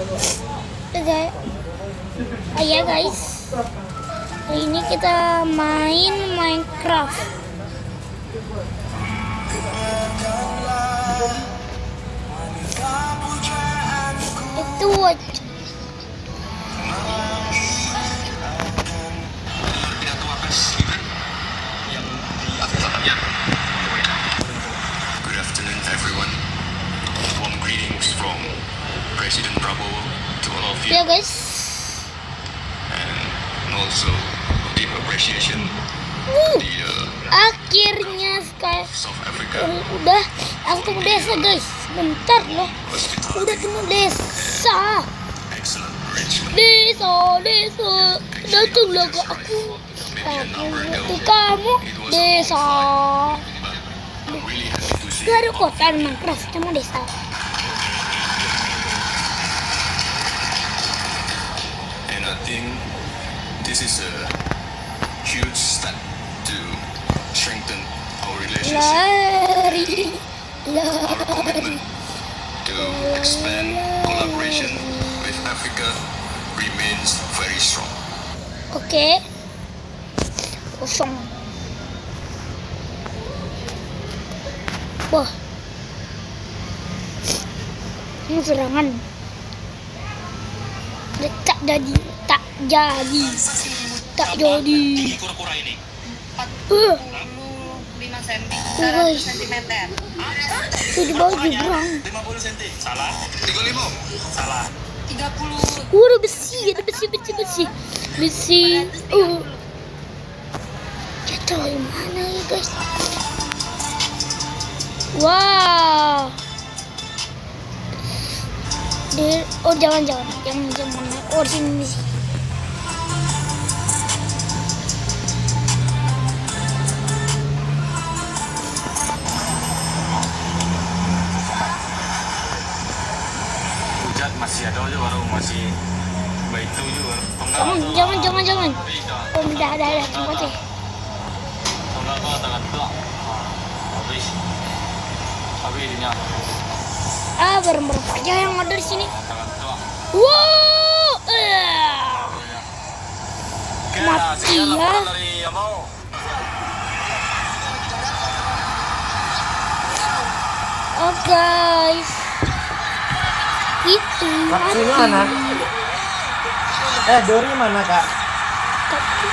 Oke, ya guys, hari ini kita main Minecraft. Itu Good afternoon, everyone. Warm greetings from President Prabowo to all of you, ya guys. and also a deep appreciation to the Akhirnya sekarang South Africa udah aku temu desa guys. Bentar loh, udah hospitality, temu desa. excellent arrangement. Desa, datanglah ke aku. Aku butuh kamu, desa. I'm really happy to see Gak ada kota di Minecraft, cuma desa. and I think this is a huge step to strengthen our relationship, Lari. our commitment to expand collaboration with Africa remains very strong. Oke. Kosong. Wah. Ini serangan. Tak jadi. Kura-kura ini 45 cm, guys. 100 cm. Itu di bawah jurang. 50 cm. Salah. 35. Salah. 30. Ada besi, besi. Jatuh dari mana ya guys? Wow. Jangan. Oh, sini. Hujat masih ada aja baru masih baik itu juga. Jangan. Oh, udah tempatnya. Tonggak tuh tangan tuh. Habis ini Barang-barang aja yang ada di sini. tangan tuh. Wow. Mati ya. Dari yang mau. Oh guys, itu Taksi mati. mana? Dori mana kak? Taksi.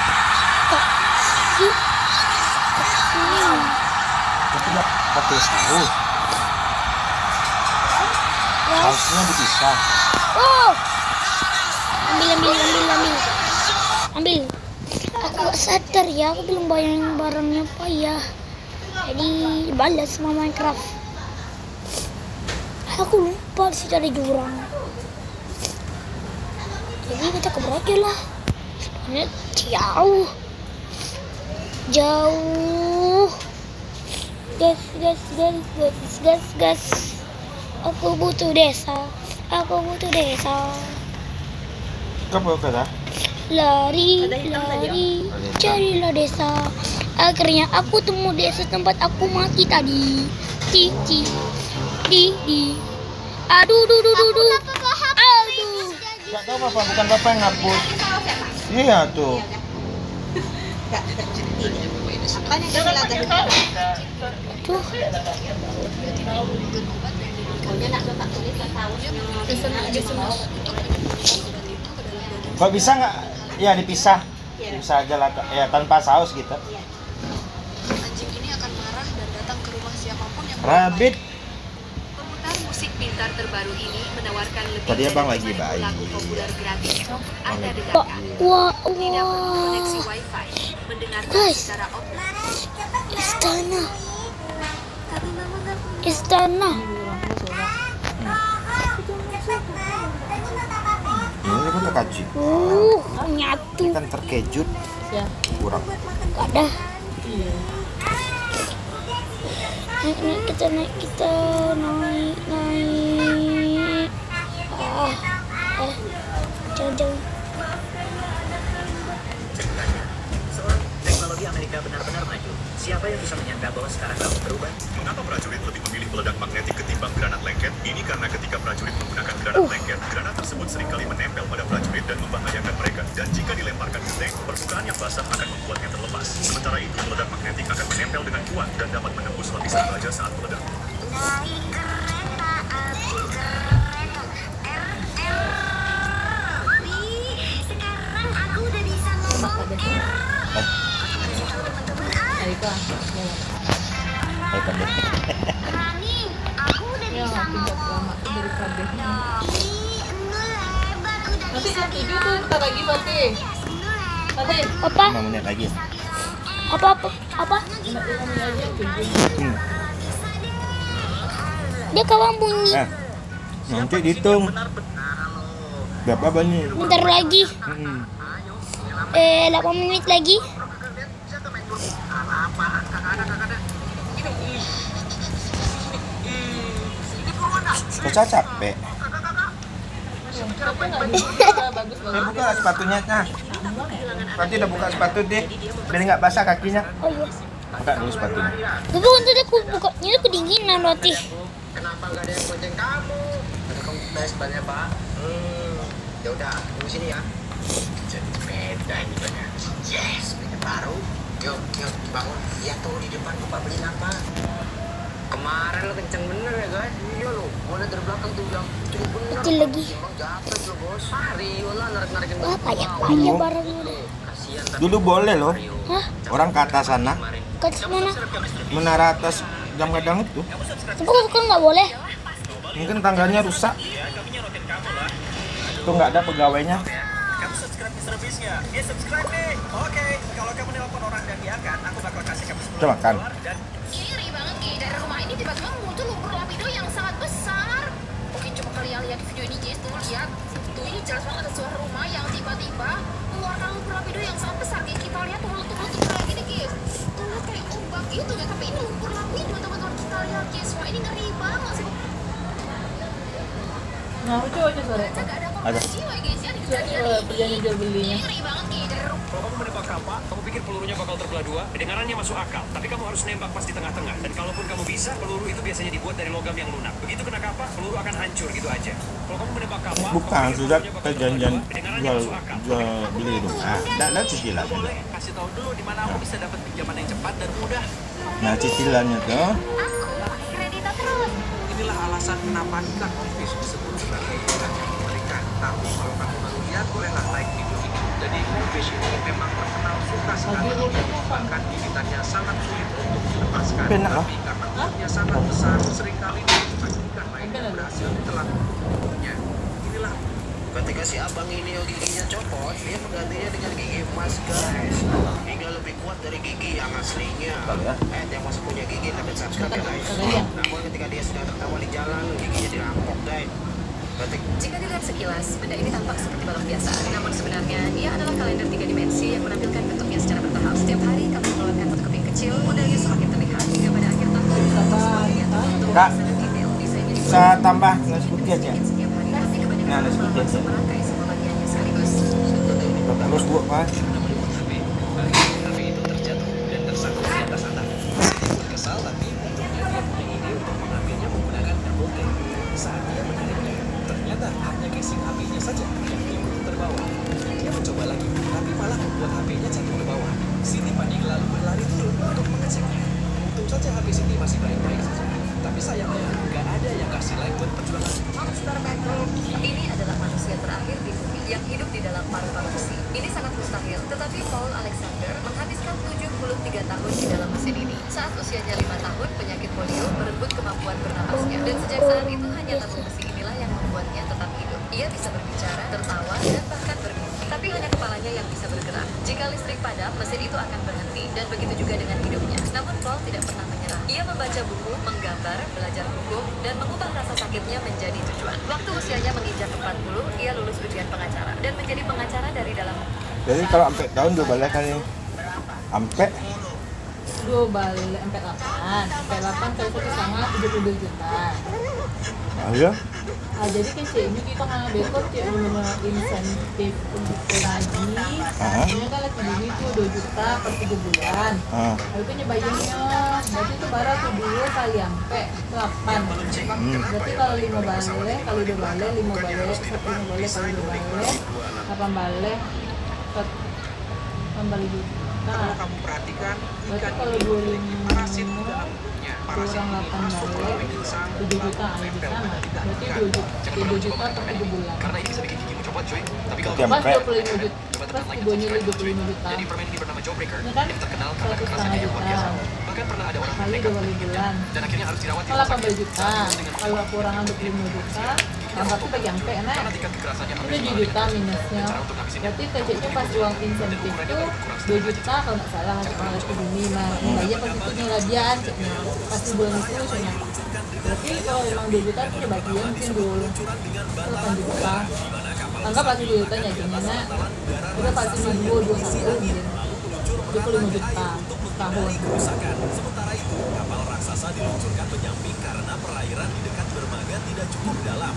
Tapi nggak pakai saus. Sausnya dipisah. Oh, ambil. Aku gak sadar ya, aku belum bayangin barangnya apa ya. Jadi balas sama Minecraft. Aku lupa sih ada jurang. Jadi kita kabur aja lah. Soalnya jauh. Gas. Aku butuh desa. Kamu kata? Lari, carilah desa. Akhirnya aku temu desa tempat aku mati tadi. Di. Aduh. Nggak tahu bapak, bukan bapak yang ngapus. Iya tuh. Tuh. Kok bisa nggak? Ya dipisah. Bisa aja lah, ya tanpa saus gitu. Anjing ini akan marah dan datang ke rumah siapapun yang Rabbit. Pemutar musik pintar terbaru ini menawarkan lebih Tadi dari abang lagi 50 bayi. lagu populer gratis. Anda lagi dengarkan. Wah. Tidak perlu koneksi wifi. Mendengarkan Guys. secara offline. Istana. Ini kan terkejut. Nyatu. Kan terkejut. Kurang. Gak ada. Naik kita naik. Jangan. Teknologi Amerika benar-benar maju. Siapa yang bisa menyangka bahwa sekarang kamu berubah? Mengapa prajurit lebih memilih peledak magnetik ketimbang granat lengket? Ini karena ketika prajurit menggunakan granat lengket, granat tersebut tingkat lama tuh dari Kadeh. Nanti jam 7 tuh bentar lagi Fatih. Fatih, Apa? 5 menit lagi. Apa? 5 menit aja 7. Dia kawan bunyi. Nanti dihitung berapa banyak. Bentar lagi. 8 menit lagi. Kok capek? Tapi nggak dibuka, bagus banget. Buka sepatunya, nah. Nanti udah buka sepatu deh, biar nggak basah kakinya. Oh iya. Buka dulu sepatunya. Tapi untuk aku bukanya itu kedinginan roti. Kenapa nggak ada yang bonceng kamu? Ada kamu tes banyak pak. Ya udah, tunggu sini ya. Jadi sepeda ini banyak. Yes, sepeda baru. Yuk, bangun. Ya tuh di depan bapak beliin apa? Kemarin lo kenceng bener ya guys. Iya lo, mana dari belakang tuh yang cukup bener. Kecil lagi. Emang jatuh lo bos. Rio lah narik-narikin. Wah, payah barangnya. Kasihan tapi. Dulu boleh loh, Hah? orang ke atas sana, Ke mana? menara atas jam kadang itu. Tapi kan nggak boleh. Mungkin tangganya rusak. Itu nggak ada pegawainya. Kamu subscribe di servisnya. Ya subscribe nih. Oke, kalau kamu nelpon orang dan diangkat, aku bakal kasih kamu 10 Coba kan. dan Iri banget Ki, dari rumah ini tiba-tiba muncul lumpur lapindo yang sangat besar. Oke, coba kalian lihat video ini guys, tuh lihat. Tuh ini jelas banget ada suara rumah yang tiba-tiba mengeluarkan lumpur lapindo yang sangat besar. Kayak kita lihat tuh meletup-meletup kayak gini guys. Tuh lihat kayak ombak gitu ya, tapi ini lumpur lapindo teman-teman kita lihat guys. Wah ini ngeri banget sih. Nah, lucu aja sore. Gak ada Ada. korban jiwa guys ya di kejadian ini. Perjanjian jual belinya. Ini ngeri banget Ki, dari rumah. Kalau kamu menembak kampak, kamu pikir pelurunya bakal terbelah dua? Kedengarannya masuk akal, tapi kamu harus nembak pas di tengah-tengah. Dan kalaupun kamu bisa, peluru itu biasanya dibuat dari logam yang lunak. Begitu kena kapak, peluru akan hancur gitu aja. Kalau kamu menembak kampak, Bukan, kamu pikir sudah pelurunya bakal perjanjian terbelah dua? Kedengarannya jual masuk akal. beli rumah. Dan cicilan. boleh kasih tahu dulu di mana aku bisa dapat pinjaman yang cepat dan mudah. Nah cicilannya tuh. Kredita terus. Inilah alasan kenapa ikan office disebut sebagai ikan yang memberikan. Tapi kalau kamu baru lihat, bolehlah like video ini. Jadi goldfish ini memang terkenal suka sekali ikan, bahkan gigitannya sangat sulit untuk dilepaskan. Enak loh. Tapi karena mulutnya sangat besar, seringkali menemukan ikan lain yang berhasil ditelan tubuhnya. Inilah Ketika si abang ini giginya copot, dia menggantinya dengan gigi emas guys. Hingga lebih kuat dari gigi yang aslinya. Yang masih punya gigi tapi subscribe ya guys. Namun ketika dia sedang tertawa di jalan, giginya dirampok guys. Jika dilihat sekilas, benda ini tampak seperti balon biasa. Namun sebenarnya, ia adalah kalender 3 dimensi yang menampilkan bentuknya secara bertahap. Setiap hari kami mengeluarkan satu keping kecil, modelnya semakin terlihat. Hingga pada akhir tahun, semuanya terbentuk Kak, sangat detail. Desainnya bisa tambah nasi putih aja. setiap hari, tapi kebanyakan Nah, nasi putih aja. merangkai semua bagiannya sekaligus. Terus bu, Pak. Tapi itu terjatuh dan tersangkut di atas atap. Kesal tapi dia punya ide untuk mengambilnya menggunakan terboke. Saat dia menariknya, ternyata hanya casing HP-nya saja yang ikut terbawa. Dia mencoba lagi, tapi malah membuat HP-nya jatuh ke bawah. Siti panik lalu berlari turun untuk mengeceknya. Untung saja HP Siti masih baik-baik saja. Tapi sayangnya, nggak ada yang kasih like buat perjuangan. Monster Petrol. Ini adalah manusia terakhir di bumi yang hidup di dalam paru-paru besi. Ini sangat mustahil, tetapi Paul Alexander menghabiskan 73 tahun di dalam mesin ini. Saat usianya 5 tahun, penyakit polio merebut kemampuan bernapasnya. Dan sejak saat itu hanya tabung besi inilah yang membuatnya tetap hidup. Ia bisa berbicara, tertawa, dan bahkan bermimpi. Tapi hanya kepalanya yang bisa bergerak. Jika listrik padam, mesin itu akan berhenti. Dan begitu juga dengan hidupnya. Namun Paul tidak pernah menyerah. Ia membaca buku, menggambar, belajar hukum, dan mengubah rasa sakitnya menjadi tujuan. Waktu usianya menginjak 40, ia lulus ujian pengacara dan menjadi pengacara dari dalam. Jadi kalau sampai tahun dua balik kali sampai 2 balik MP8 kali 1,5 72 juta. ayo. Nah, jadi kan cik ini kita nggak bekor cik bener insentif untuk lagi. Ini kan lagi dulu itu 2 juta per 3 bulan. Lalu itu nyebayinnya, berarti itu baru tuh 2 kali sampai 8. Berarti kalau 5 balik, kalau 2 balik, 5 balik, 1 balik, kalau 2 balik, 8 balik, 8 balik juta. kalau kamu perhatikan, Berarti ikan kalau ini 25 memiliki parasit di dalam mulutnya. Parasit kurang ini 8 masuk balik, melalui insang 7 juta lalu lebih menempel sama. pada lidah Berarti ikan. 2 juta per 3 bulan. Karena ini bisa bikin gigimu copot cuy. Tapi kalau Tiap Pas Sampai. 25 juta, pas ibunya 25 juta. jadi permen ini bernama Jawbreaker Ini kan yang terkenal karena 1,5 kekerasannya yang luar biasa. juta. Bahkan pernah ada orang kali 20 bulan. dan akhirnya harus dirawat di Kalau rumah sakit. 18 juta, kalau kurangan 25 juta, anggapnya bagi yang enak. Karena tingkat kekerasannya hampir 7 juta minusnya. Berarti TC-nya pas uang insentif tuh 2 juta kalau nggak salah kalau itu gini mah bayar pas itu nyelabian ceknya pasti bulan itu ceknya. Berarti kalau memang 2 juta itu bagian mungkin dulu 8 juta. Anggap pasti 2 juta nyajingnya, udah pasti nunggu 21 mungkin 25 juta tahun. Sementara itu, kapal raksasa diluncurkan menyamping karena perairan di dekat dermaga tidak cukup dalam.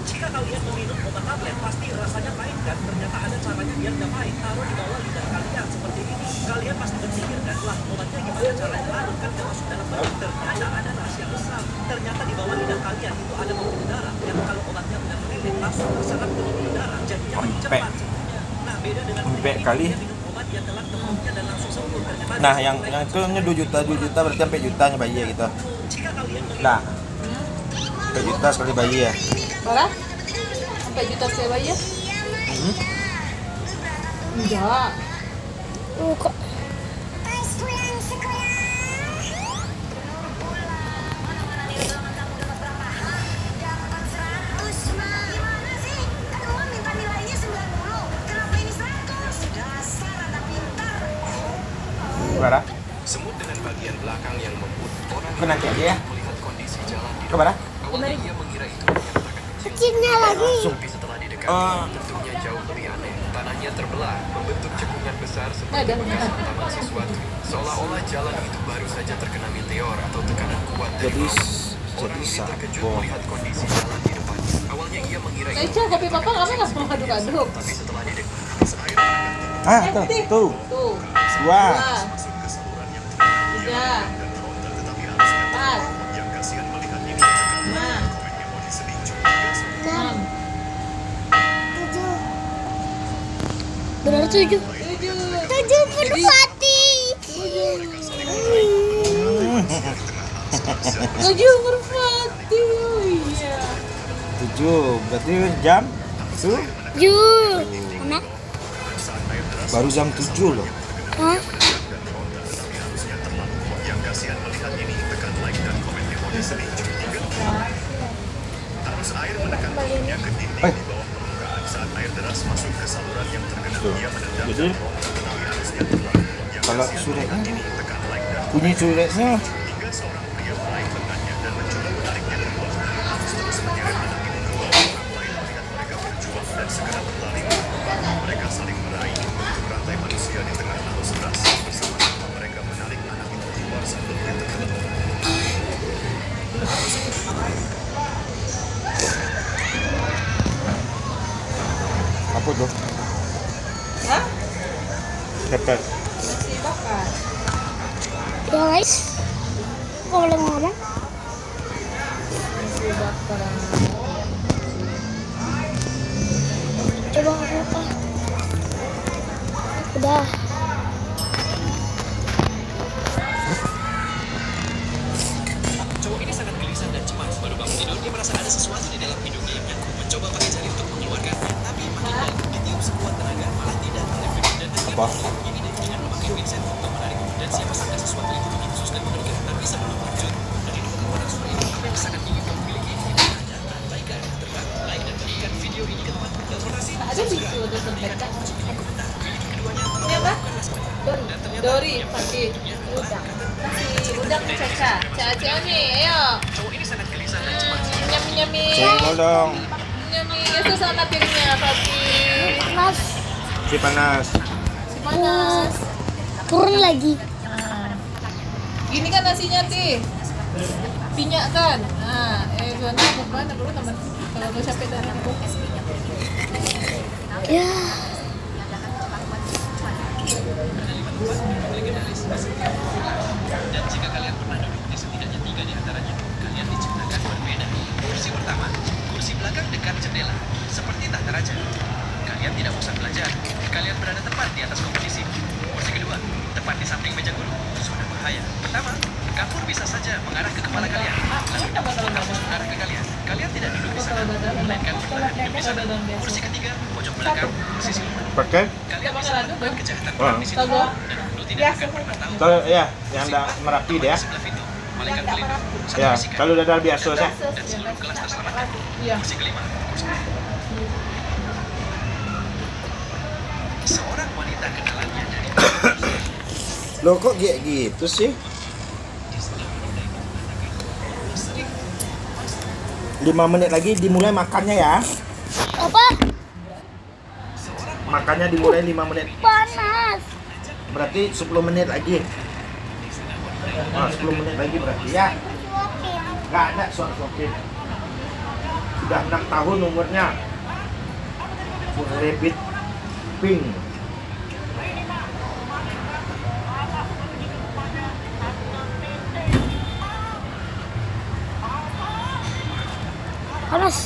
Jika kalian meminum obat tablet, pasti rasanya pahit kan? Ternyata ada caranya biar nggak pahit. Taruh di bawah lidah kalian seperti ini. Kalian pasti berpikir kan, lah obatnya gimana caranya larut kan nggak masuk dalam badan. Ternyata ada rahasia besar. Ternyata di bawah lidah kalian itu ada pembuluh darah yang kalau obatnya udah melilit langsung terserap ke pembuluh darah. Jadinya makin cepat sembuhnya. Nah beda dengan kali. dia minum obat yang telah temunya dan langsung sembuh. Ternyata Nah, yang itu 2 juta berarti sampai jutanya bayi ya gitu. jika kalian Nah, sampai juta sekali bayi ya. Berapa? Sampai juta sekali bayi ya? Enggak. Kok Kemana? Semut dengan bagian belakang yang lembut. Orang Ke nanti aja ya. melihat kondisi jalan di Kemana? awalnya ia mengira itu hanya retakan kecil. kecilnya lagi. Tapi setelah didekati, bentuknya jauh lebih aneh. Tanahnya terbelah, membentuk cekungan besar seperti Ada. bekas hantaman sesuatu. Seolah-olah jalan itu baru saja terkena meteor atau tekanan kuat dari Jadi bawah. Orang ini terkejut sabon. melihat kondisi jalan di depannya. Awalnya ia mengira itu Eca, kopi papa kamu nggak mau aduk-aduk? tapi setelah didekati, Ah, tuh. Tuh. 2. 3 4 5 6 Benar 7. 7 7 merpati. 7 merpati. Oh iya. 7. Berarti jam tuh 7. Mana? baru jam 7 loh. Hah? Eh. Tuh. Jadi kalau suretnya bunyi suretnya apa tuh? Hah? Pepet. Nasi bakar. Ya guys. Kok boleh ngomong? Nasi bakar. Coba aku apa? Udah. Cowok ini sangat gelisah dan cemas. Baru bangun tidur, dia merasa ada sesuatu di dalam hidungnya yang nyangkut. Mencoba pakai jari untuk mengeluarkannya, tapi makin dalam. Ditiup sekuat tenaga, malah tidak terefek. Dan akhirnya Apa? ini deh, dengan memakai Vincent untuk menarik. Dan siapa sangka sesuatu itu bikin sus dan mengerikan, tapi bisa berlanjut. Dari dua kekuatan super ini, apa yang sangat ingin kamu miliki? Hanya abaikan, terbang, like dan bagikan video ini ke teman transportasi. Ada bisu untuk terdekat. Ini apa? Dori, pagi. Udang. Nasi udang Caca. Caca nih, ayo. Cowok ini sangat gelisah dan cemas. Nyami-nyami. Cendol dong. Nyami. Yesus sama piringnya, Papi. Mas, Si panas. Si panas. turun lagi. Gini kan nasinya, Ti. Minyak kan? Nah, zona bukan, perlu teman. Kalau gue capek dan aku. Ya. Dan jika kalian pernah duduk di setidaknya 3 di antaranya, kalian diciptakan berbeda. Kursi pertama, kursi belakang dekat jendela, seperti tahta raja. Kalian tidak usah belajar, kalian berada tepat di atas kompetisi. Kursi kedua, tepat di samping meja guru, zona bahaya. Pertama, kapur bisa saja mengarah ke kepala kalian, lalu kapur mengarah ke kalian. Kalian tidak duduk di sana, melainkan bertahan hidup di sana. Kursi ketiga, pojok belakang posisi 5. Pakai? Kalian bisa melakukan kejahatan Wah. perang di situ Kalau dan lu tidak akan pernah tahu. Kalau ya, yang ada Merapi deh ya. Sebelah itu, malaikat pelindung, satu Ya, bisikan, kalau udah biasa ya. dan seluruh kelas terselamatkan. Iya. Posisi kelima. Seorang wanita kenalannya dari Loh kok kayak gitu sih? 5 menit lagi dimulai makannya ya. Apa? Makannya dimulai 5 menit. Panas. Berarti 10 menit lagi. Nah, 10 menit lagi berarti ya. Gak ada suap-suapin. Sudah 6 tahun umurnya. Rabbit pink. Panas.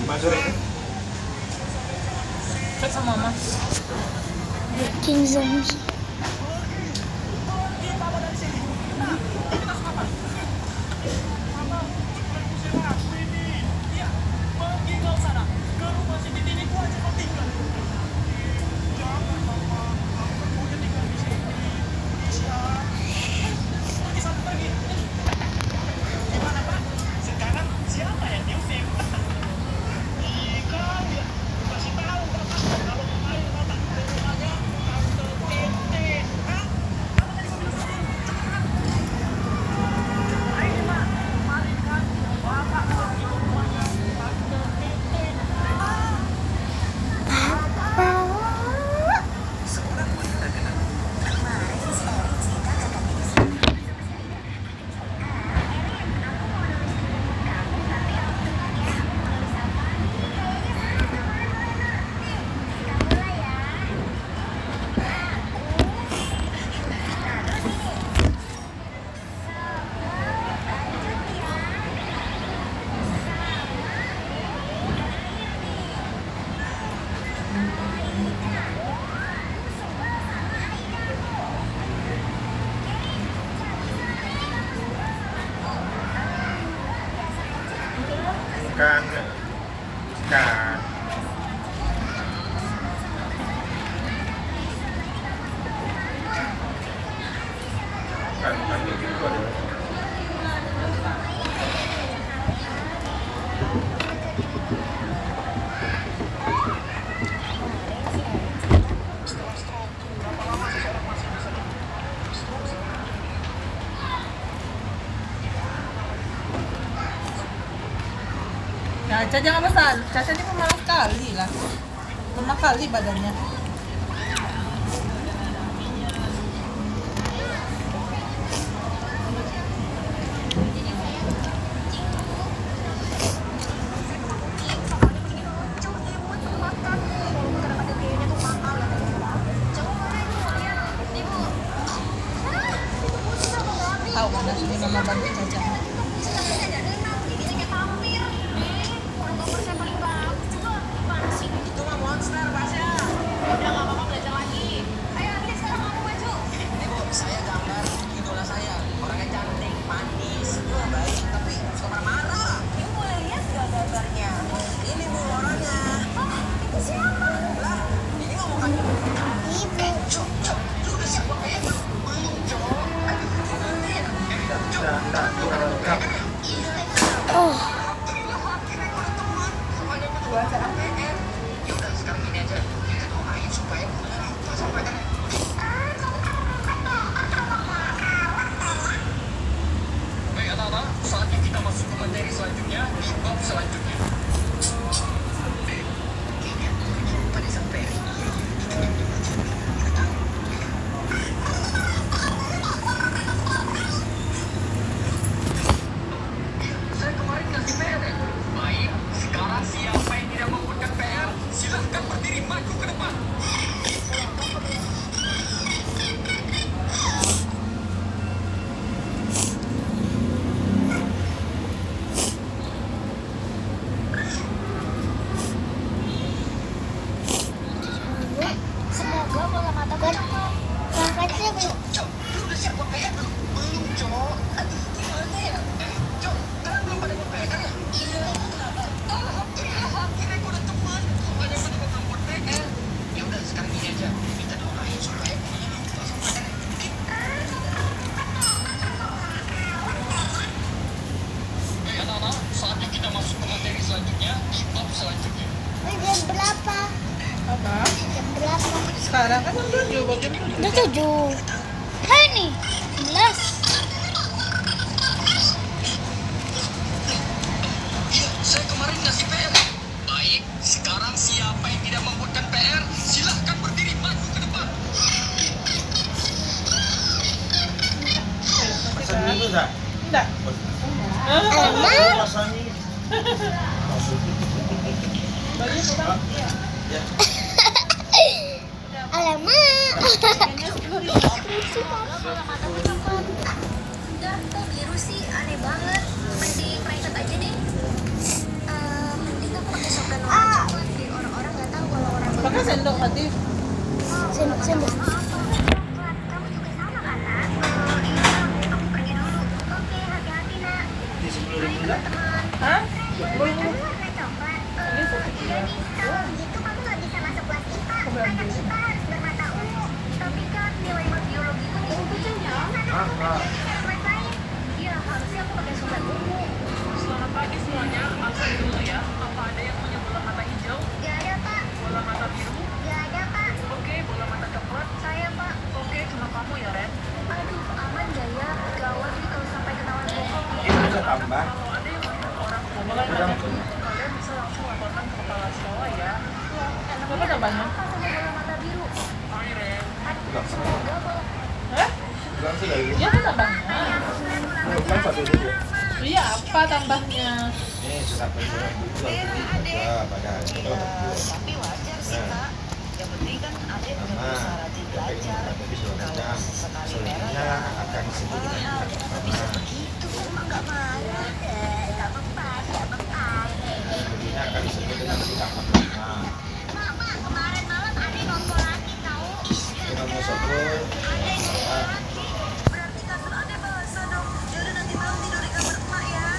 Gimana sore? Cek sama mama. King Zombie. Kan. Kan. Kan gitu ada. Caca jangan pesan. Caca ini pemalas sekali lah. Lemah kali badannya. Tahu kan sudah mama bantu Caca. Oh, Baik, anak-anak, saatnya kita masuk ke materi selanjutnya di bab selanjutnya. Saya kemarin kasih PR ya? Baik, sekarang siapa yang tidak membuatkan PR, silahkan berdiri maju ke depan. semoga bola mata kakaknya Jam berapa? Apa? Jam berapa? Sekarang kan jam 7, bagian Udah 7. Hai nih, 11. Saya kemarin ngasih PR. Baik, sekarang siapa yang tidak membuatkan PR, silahkan berdiri maju ke depan. Pesan dulu, Zak. Enggak. Alamak. Rasanya. Bagi kurang. Ya. Alamak. Kayaknya 10.000. Enggak, kok biru sih aneh banget. Mending private aja deh. Mending aku pakai shotgun warna coklat biar orang-orang nggak tahu kalau orang Pakai sendok hati. Sendok. Kamu juga sama kan, Nak? Iya, aku pergi dulu. Oke, hati-hati, Nak. Di 10.000 lah. Hah? Warna coklat. Kalau gitu kamu nggak bisa masuk kelas IPA. Anak IPA harus bermata ungu. Tapi kan nilai biologi itu tinggi. Ah. Iya, harusnya aku pakai shotgun ungu. Selamat pagi semuanya, absen dulu ya. Apa ada yang punya bola mata hijau, Gak ada, Pak. bola mata biru? Gak ada, Pak. Oke, bola mata coklat? Saya, Pak. Oke, cuma kamu ya, Ren. Aduh, aman gak ya? Gawat nih kalau sampai ketahuan bohong. Ini bisa tambah. Kalau ada yang punya orang Mulai Kurang. kalian bisa langsung laporkan ke kepala sekolah ya. Berapa tambahnya? Apa sama bola mata biru? Hai, Ren. Enggak. Enggak, Pak. Hah? Bilang sih dari Iya kan tambahnya. Bukan 1.000. Iya, apa tambahnya? Ini sudah penjualan buku pada Tapi wajar sih kak. Yang penting kan adek punya usaha rajin belajar. Kalau sekali merah ya akan sedikit Itu emang gak marah. Gak mempan, gak mempan. Sebenarnya akan disebut dengan tidak pernah. Mama, kemarin malam adek ngompol lagi tau. Dengan musuh Berarti kasur adek basah dong. Yaudah nanti malam tidur di kamar emak ya.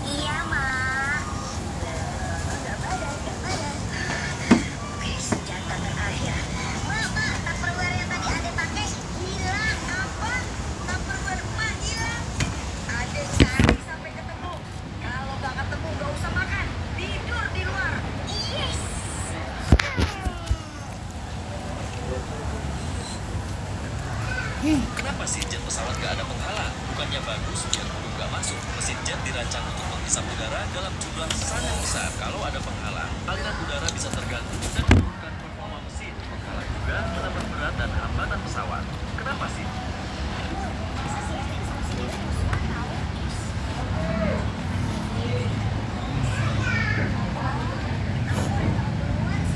Iya, Mak. Gak badan. Oke, senjata terakhir. Mama, tupperware yang tadi adek pakai hilang. Apa? Tupperware emak hilang. Adek cari sampai ketemu. Kalau gak ketemu gak usah makan. Tidur di luar. Yes. Kenapa sih jet pesawat gak ada penghalang? Bukannya bagus biar burung gak masuk. Mesin jet dirancang untuk menghisap udara dalam jumlah sangat besar. Kalau ada penghalang, aliran udara bisa terganggu dan menurunkan performa mesin. Penghalang juga menambah berat dan hambatan pesawat. Kenapa sih?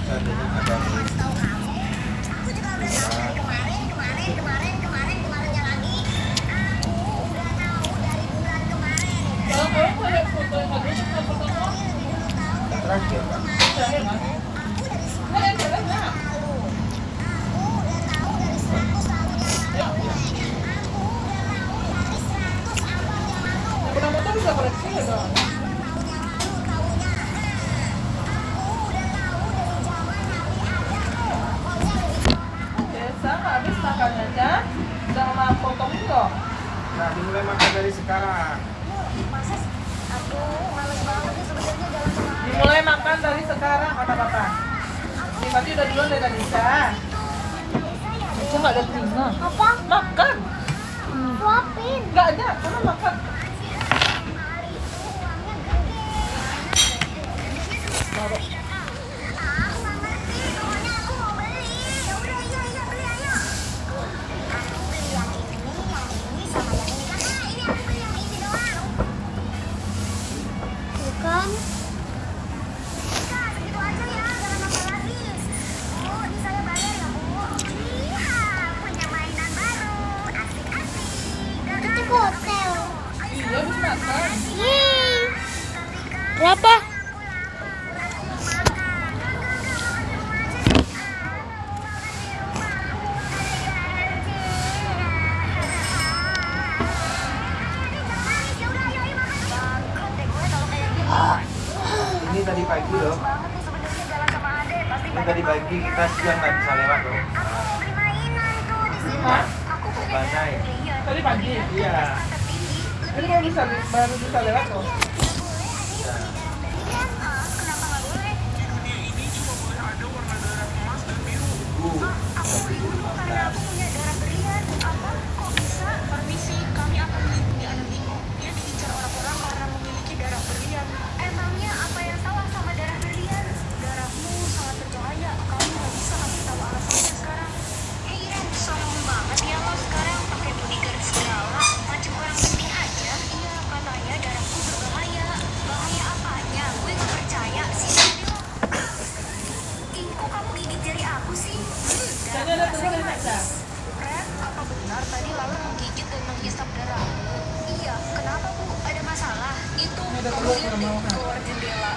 seandainya ada Tahu kamu? Aku juga udah tahu dari kemarinnya lagi. Aku udah tahu dari bulan kemarin. Kalau kamu mau lihat foto yang bagus, kenapa kamu? Lebih dulu tahu dari terakhir Pak. Terakhir, Mas. aku dari Mana yang jelas, Nak? lalu. Aku udah tahu dari 100 tahun yang lalu. Aku udah tahu dari 100 abad yang lalu. Yang pertama tuh bisa koleksi ya dong. Tahun yang lalu tahunya. Aku udah tahu dari zaman Nabi Adam. Pokoknya lebih tua aku. Biasa, nggak habis makannya, Cah. Udah mau potong dong. Nah, dimulai makan dari sekarang. Masa sih? Aku males banget nih sebenarnya jalan sama Ade. Dimulai makan dari sekarang, kata papa. Si Fati udah duluan dari tadi, Cah. Cah nggak ada terima. Apa? Makan. Suapin. Nggak ada, karena makan. Aku nggak ngerti, pokoknya aku mau beli. Ya udah, iya beli ayo. Aku beli yang ini sama yang ini kan? Nah, ini aku beli yang ini doang. Bukan. Kak, segitu aja ya, jangan nambah lagi. Oh, ini saya bayar ya Bu. Iya, punya mainan baru, asik-asik. Itu ke hotel. Iya, habis makan. Yeay. Berapa? tadi pagi loh. banget nih sebenarnya jalan sama Ade. Pasti Ini tadi pagi kita siang nggak bisa lewat loh. aku mau beli mainan tuh di sini. Hah? Aku punya Bandai. darah berlian. Tadi pagi? Iya. Tertinggi. Ini baru bisa lewat loh. Kenapa nggak boleh? Aku bingung karena aku punya darah berlian. Apa? Kok bisa? Permisi, kami akan melindungi anak Iko. Dia diincar orang-orang karena memiliki darah berlian. Emangnya apa yang salah sama darah berlian? Darahmu sangat berbahaya. Kamu nggak bisa kasih tahu alasannya sekarang. Hei Ren, sombong banget ya lo sekarang pakai bodyguard segala. Macam orang penting aja. Iya, katanya darahku berbahaya. Bahaya apanya? Gue nggak percaya sih. Ih, kok kamu gigit jari aku sih? Tadi ada tulisan aja. Ren, apa benar tadi Lalu menggigit dan menghisap darah? Iya, kenapa Bu? Ada masalah? Itu Ada kamu telur lihat nggak deh mau, kan? keluar jendela.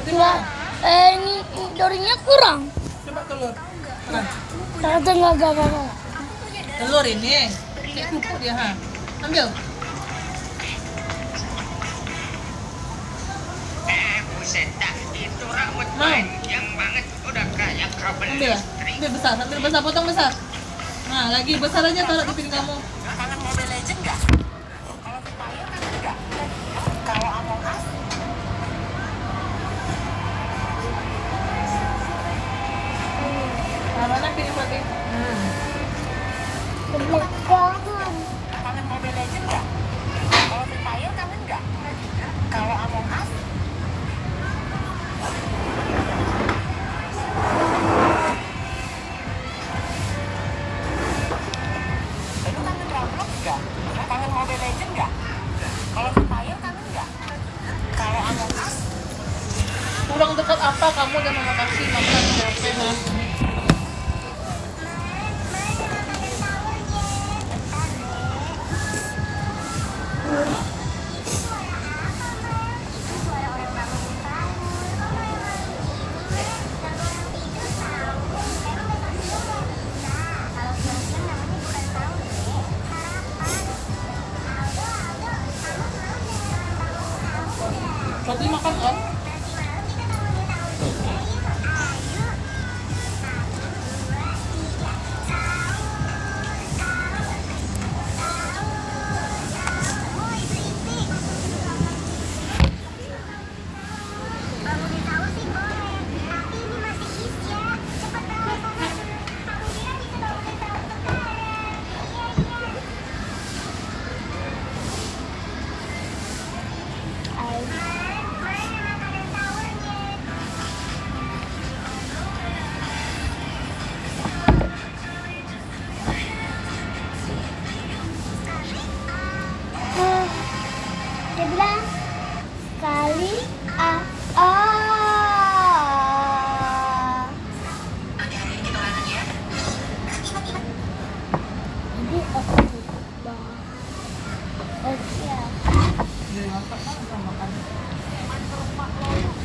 Enggak. Ini dorinya kurang. Coba telur. Nah, Ternyata enggak. telur ini. Kayak kerupuk dia, ha. Ambil. Buset dah, itu rambut Mau? panjang banget, udah kayak kabel Ambil lah. Ambil besar, potong besar. Nah, lagi besar aja taruh di piring kamu. Kangen Mobile Legend nggak? Kalau Free Fire kangen nggak? Kalau Among Us? Nah, mana piring berarti? Kangen Mobile Legend nggak? Kalau Free Fire kangen nggak? Kalau Among Us? Lu kangen Roblox nggak? Kangen Mobile Legend nggak? Kalau Free Fire kangen nggak? Kalau Among Us? Kurang dekat apa kamu dan mama kasih makan capek, ha? Tadi makan kan? Dia bilang kali Jadi aku coba. Oke. Dia masak kan bisa makan. Main ke rumah lo yuk,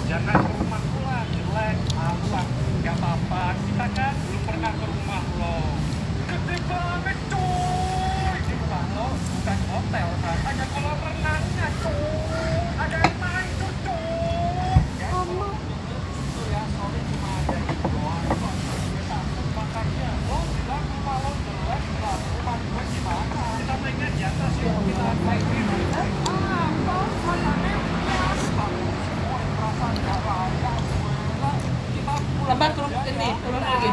jangan ke rumah gua, jelek, awak, gak apa-apa, kita kan belum pernah ke rumah lo. Gede banget cuy, di rumah lo bukan hotel kan, ada kolam renangnya cuy, ada air main tuh cuy. Kamu itu ya, sorry cuma ada itu doang, gue takut makanya lo bilang rumah lo jelek, lah rumah gue gimana? Kita pengen di atas yuk, kita naik di rumah. Apa? Makanya Lebar kerupuk ini, telur lagi.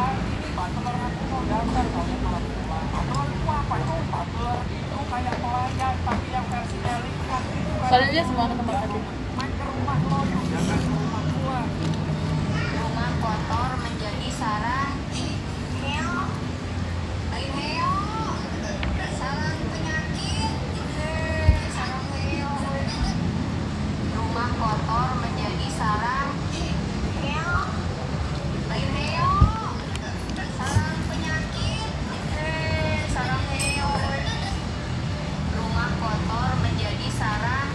Soalnya dia semua ke tempat tadi. Rumah kotor menjadi sarang heo. Heo. Sarang penyakit. Sarang heo. Rumah kotor menjadi sarang heo. Heo. Sarang penyakit. Sarang heo. Rumah kotor menjadi sarang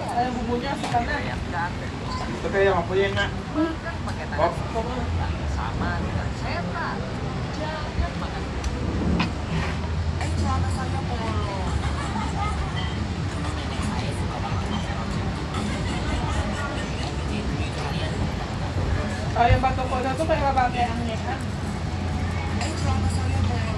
Ada bumbunya sekarang. Itu kayak apa ya nak? Kok? Sama dengan setan. Jangan makan. Celana saya bolong. Oh, yang batu kota tuh kayak pakai aneh kan? Celana saya bolong.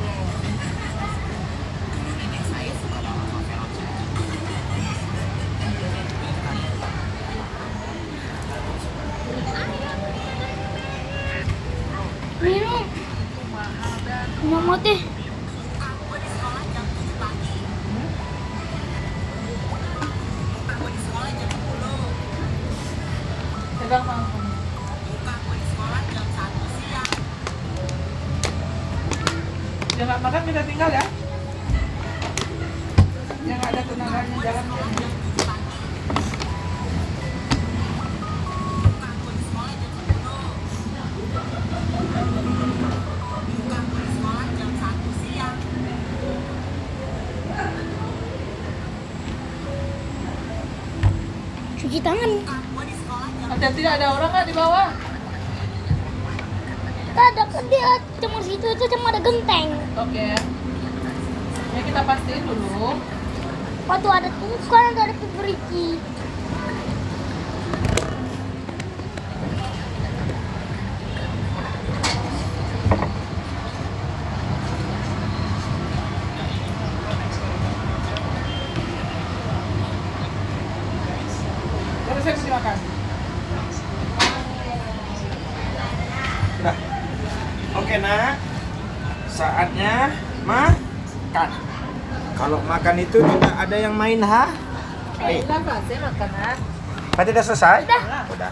Minum. Minum teh. Pegang mangkuk. Yang nggak makan kita tinggal ya. Yang nggak ada tenaganya jalan aja. Cuci tangan. Hati-hati ada orang nggak di bawah? Tak ada kan dia cuma situ itu cuma ada genteng. Oke. Ya kita pastiin dulu. Waktu ada tukang ada peperiki. Terus saya mesti makan. Nah, oke nak, saatnya makan. Kalau makan itu tidak ada yang main ha? Udah, Pak, saya makan. Tadi udah selesai? Udah.